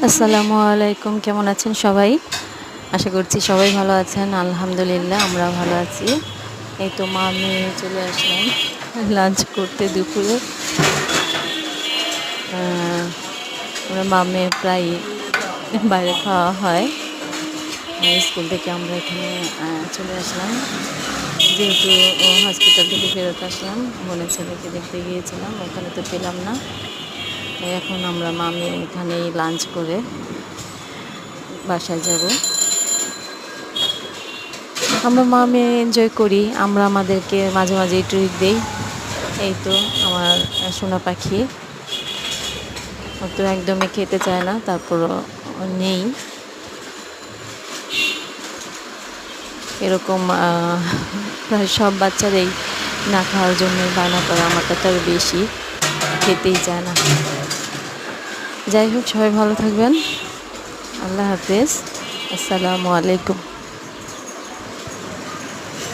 আসসালামু আলাইকুম, কেমন আছেন সবাই? আশা করছি সবাই ভালো আছেন। আলহামদুলিল্লাহ আমরা ভালো আছি। এই তো মা মেয়ে চলে আসলাম লাঞ্চ করতে দুপুরে। আমরা মা মেয়ে প্রায়ই বাইরে খাওয়া হয়। স্কুল থেকে আমরা এখানে চলে আসলাম। যেহেতু হসপিটাল থেকে ফেরত আসলাম, বোনের ছেলেকে দেখতে গিয়েছিলাম, ওখানে তো পেলাম না। এখন আমরা মা মেয়ে এখানেই লাঞ্চ করে বাসায় যাব। আমরা মা মেয়ে এনজয় করি। আমরা আমাদেরকে মাঝে মাঝেই ট্রিট দেই। এই তো আমার সোনা পাখি, ও তো একদমই খেতে চায় না, তারপরও নেই। এরকম প্রায় সব বাচ্চারাই না খাওয়ার জন্য বায়না করে, আমারটা তো আরও বেশি, খেতেই চায় না। যাই হোক, সবাই ভালো থাকবেন। আল্লাহ হাফেজ। আসসালামু আলাইকুম।